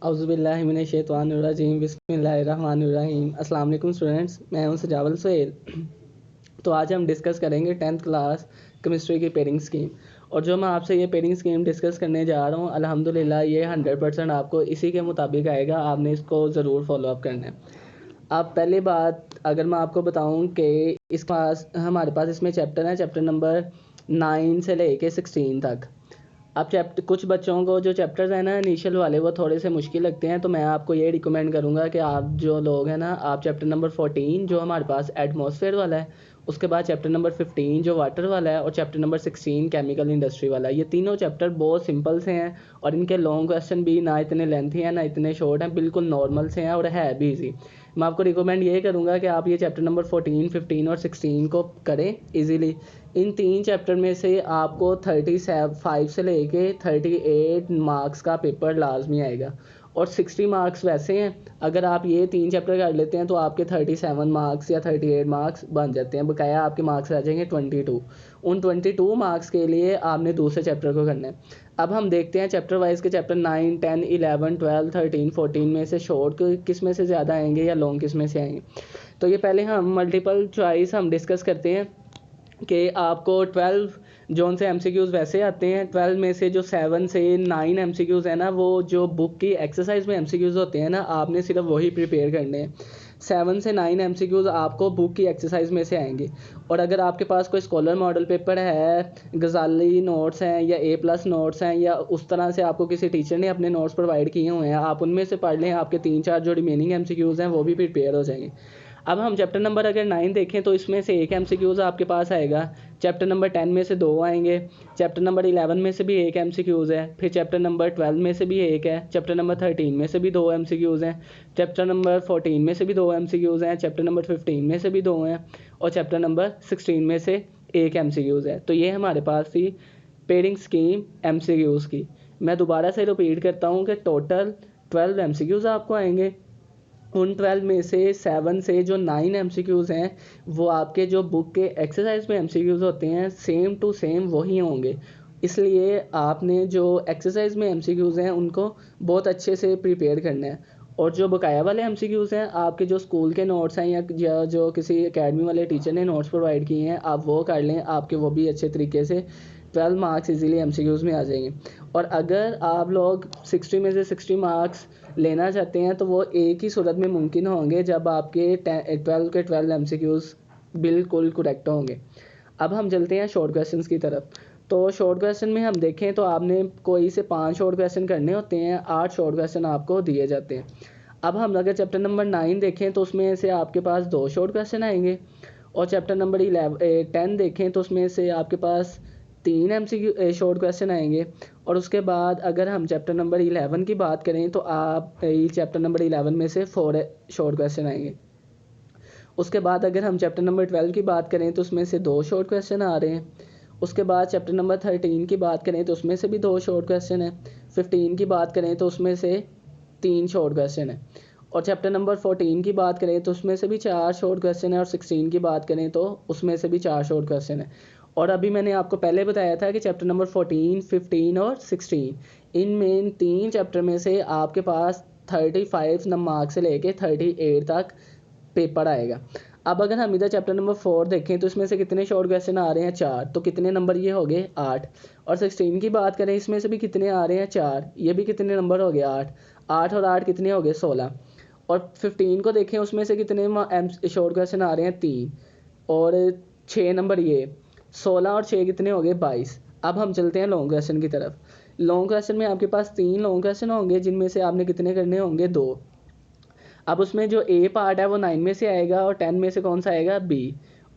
औज़ुबिल्लाहिमिनश्शैतानिर्रजीम बिस्मिल्लाहिर्रहमानिर्रहीम। अस्सलाम वालेकुम स्टूडेंट्स, मैं हूं सजावल सुहेल। तो आज हम डिस्कस करेंगे 10th क्लास केमिस्ट्री की पेयरिंग स्कीम। और जो मैं आपसे ये पेयरिंग स्कीम डिस्कस करने जा रहा हूँ, अल्हम्दुलिल्लाह ये 100% आपको इसी के मुताबिक आएगा। आपने इसको ज़रूर फॉलो अप करना है। अब पहली बात अगर मैं आपको बताऊँ कि इस पास हमारे पास इसमें चैप्टर है, चैप्टर नंबर 9 से लेके 16 तक। अब चैप्टर कुछ बच्चों को जो चैप्टर्स हैं ना इनिशियल वाले वो थोड़े से मुश्किल लगते हैं, तो मैं आपको ये रिकमेंड करूँगा कि आप जो लोग हैं ना, आप चैप्टर नंबर 14 जो हमारे पास एटमॉस्फेयर वाला है, उसके बाद चैप्टर नंबर 15 जो वाटर वाला है, और चैप्टर नंबर 16 केमिकल इंडस्ट्री वाला है। ये तीनों चैप्टर बहुत सिंपल से हैं और इनके लॉन्ग क्वेश्चन भी ना इतने लेंथी हैं ना इतने शॉर्ट हैं, बिल्कुल नॉर्मल से हैं और है भी ईजी। मैं आपको रिकमेंड ये करूँगा कि आप ये चैप्टर नंबर 14, 15 और 16 को करें ईजीली। इन तीन चैप्टर में से आपको 35 से लेके 38 मार्क्स का पेपर लाजमी आएगा और 60 मार्क्स वैसे हैं। अगर आप ये तीन चैप्टर कर लेते हैं तो आपके 37 मार्क्स या 38 मार्क्स बन जाते हैं, बकाया आपके मार्क्स रह जाएंगे 22। उन 22 मार्क्स के लिए आपने दूसरे चैप्टर को करना है। अब हम देखते हैं चैप्टर वाइज के चैप्टर 9, 10, 11, 12, 13, 14 में से शॉर्ट किस में से ज़्यादा आएंगे या लॉन्ग किस में से आएंगे। तो ये पहले हम मल्टीपल चॉइस हम डिस्कस करते हैं कि आपको 12 जोन से एमसीक्यूज़ वैसे आते हैं। 12 में से जो 7 से 9 एमसीक्यूज़ है ना, वो जो बुक की एक्सरसाइज में एमसीक्यूज़ होते हैं ना, आपने सिर्फ वही प्रिपेयर करने हैं। 7 से 9 एमसीक्यूज़ आपको बुक की एक्सरसाइज में से आएंगे। और अगर आपके पास कोई स्कॉलर मॉडल पेपर है, गजाली नोट्स हैं या A+ नोट्स हैं, या उस तरह से आपको किसी टीचर ने अपने नोट्स प्रोवाइड किए हुए हैं, आप उनमें से पढ़ लें। आपके 3-4 जो रिमेनिंग एमसीक्यूज़ हैं वो भी प्रिपेयर हो जाएंगे। अब हम चैप्टर नंबर अगर 9 देखें तो इसमें से एक एमसीक्यूज़ आपके पास आएगा। चैप्टर नंबर 10 में से 2 आएंगे। चैप्टर नंबर 11 में से भी एक एमसीक्यूज़ है। फिर चैप्टर नंबर 12 में से भी एक है। चैप्टर नंबर 13 में से भी 2 एमसीक्यूज़ हैं। चैप्टर नंबर 14 में से भी 2 एमसीक्यूज़ हैं। चैप्टर नंबर 15 में से भी 2 हैं और चैप्टर नंबर 16 में से एक एमसीक्यूज़ है। तो ये हमारे पास थी पेयरिंग स्कीम एमसीक्यूज़ की। मैं दोबारा से रिपीट करता हूँ कि टोटल 12 एमसीक्यूज़ आपको आएंगे। उन 12 में से 7 से जो 9 एमसीक्यूज़ हैं वो आपके जो बुक के एक्सरसाइज में एमसीक्यूज़ होते हैं सेम टू सेम वही होंगे। इसलिए आपने जो एक्सरसाइज में एमसीक्यूज़ हैं उनको बहुत अच्छे से प्रिपेयर करना है। और जो बकाया वाले एमसीक्यूज़ हैं, आपके जो स्कूल के नोट्स हैं या जो किसी एकेडमी वाले टीचर ने नोट्स प्रोवाइड किए हैं, आप वो कर लें। आपके वो भी अच्छे तरीके से 12 मार्क्स इजीली एमसीक्यूज़ में आ जाएंगे। और अगर आप लोग 60 में से 60 मार्क्स लेना चाहते हैं तो वो एक ही सूरत में मुमकिन होंगे जब आपके 12 के 12 एमसीक्यूज़ बिल्कुल करेक्ट होंगे। अब हम चलते हैं शॉर्ट क्वेश्चंस की तरफ। तो शॉर्ट क्वेश्चन में हम देखें तो आपने कोई से 5 शॉर्ट क्वेश्चन करने होते हैं। 8 शॉर्ट क्वेश्चन आपको दिए जाते हैं। अब हम अगर चैप्टर नंबर 9 देखें तो उसमें से आपके पास 2 शॉर्ट क्वेश्चन आएंगे। और चैप्टर नंबर 10 देखें तो उसमें से आपके पास 3 एमसीक्यू शॉर्ट क्वेश्चन आएंगे। और उसके बाद अगर हम चैप्टर नंबर 11 की बात करें तो आप चैप्टर नंबर 11 में से 4 शॉर्ट क्वेश्चन आएंगे। उसके बाद अगर हम चैप्टर नंबर 12 की बात करें तो उसमें से 2 शॉर्ट क्वेश्चन आ रहे हैं। उसके बाद चैप्टर नंबर 13 की बात करें तो उसमें से भी 2 शॉर्ट क्वेश्चन है। 15 की बात करें तो उसमें से 3 शॉर्ट क्वेश्चन है। और चैप्टर नंबर 14 की बात करें तो उसमें से भी 4 शॉर्ट क्वेश्चन है। और 16 की बात करें तो उसमें से भी 4 शॉर्ट क्वेश्चन है। और अभी मैंने आपको पहले बताया था कि चैप्टर नंबर 14, 15 और 16 इनमें 3 चैप्टर में से आपके पास 35 मार्क्स से लेके 38 तक पेपर आएगा। अब अगर हम इधर चैप्टर नंबर 4 देखें तो इसमें से कितने शॉर्ट क्वेश्चन आ रहे हैं, 4। तो कितने नंबर ये हो गए, 8। और 16 की बात करें इसमें से भी कितने आ रहे हैं, 4। ये भी कितने नंबर हो गए, 8। 8 और 8 कितने हो गए, 16। और 15 को देखें उसमें से कितने शॉर्ट क्वेश्चन आ रहे हैं, 3। और 6 नंबर ये 16 और 6 कितने हो गए, 22। अब हम चलते हैं लॉन्ग क्वेश्चन की तरफ। लॉन्ग क्वेश्चन में आपके पास 3 लॉन्ग क्वेश्चन होंगे जिनमें से आपने कितने करने होंगे, 2। अब उसमें जो ए पार्ट है वो 9 में से आएगा और 10 में से कौन सा आएगा, बी।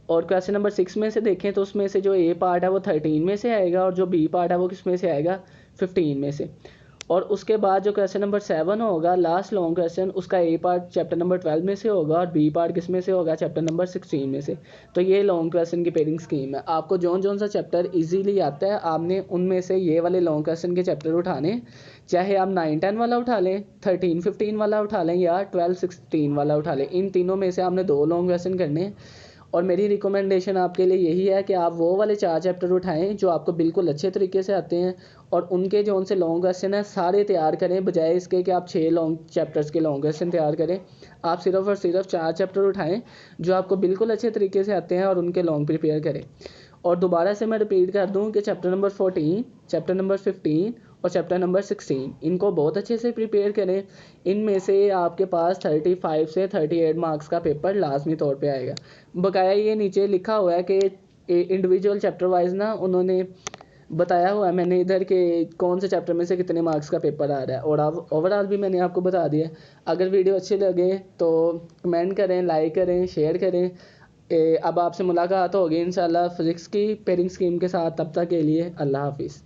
और क्वेश्चन नंबर 6 में से देखें तो उसमें से जो ए पार्ट है वो 13 में से आएगा और जो बी पार्ट है वो किस में से आएगा, 15 में से। और उसके बाद जो क्वेश्चन नंबर 7 होगा लास्ट लॉन्ग क्वेश्चन, उसका ए पार्ट चैप्टर नंबर 12 में से होगा और बी पार्ट किस में से होगा, चैप्टर नंबर 16 में से। तो ये लॉन्ग क्वेश्चन की पेयरिंग स्कीम है। आपको जौन सा चैप्टर इजीली आता है आपने उनमें से ये वाले लॉन्ग क्वेश्चन के चैप्टर उठाने, चाहे आप 9-10 वाला उठा लें, 13-15 वाला उठा लें या 12-16 वाला उठा लें। इन तीनों में से आपने 2 लॉन्ग क्वेश्चन करने और मेरी रिकमेंडेशन आपके लिए यही है कि आप वो वाले 4 चैप्टर उठाएं जो आपको बिल्कुल अच्छे तरीके से आते हैं, और उनके जो उनसे लॉन्ग क्वेश्चन है सारे तैयार करें, बजाय इसके कि आप 6 लॉन्ग चैप्टर्स के लॉन्ग क्वेश्चन तैयार करें। आप सिर्फ और सिर्फ 4 चैप्टर उठाएं जो आपको बिल्कुल अच्छे तरीके से आते हैं और उनके लॉन्ग प्रिपेयर करें। और दोबारा से मैं रिपीट कर दूं कि चैप्टर नंबर 14, चैप्टर नंबर 15 और चैप्टर नंबर 16 इनको बहुत अच्छे से प्रिपेयर करें। इनमें से आपके पास 35 से 38 मार्क्स का पेपर लाजमी तौर पे आएगा। बकाया ये नीचे लिखा हुआ है कि इंडिविजुअल चैप्टर वाइज ना उन्होंने बताया हुआ है मैंने इधर के कौन से चैप्टर में से कितने मार्क्स का पेपर आ रहा है, और अब ओवरऑल भी मैंने आपको बता दिया। अगर वीडियो अच्छी लगे तो कमेंट करें, लाइक करें, शेयर करें। अब आपसे मुलाकात होगी इंशाल्लाह फिज़िक्स की पेयरिंग स्कीम के साथ। तब तक के लिए अल्लाह हाफिज़।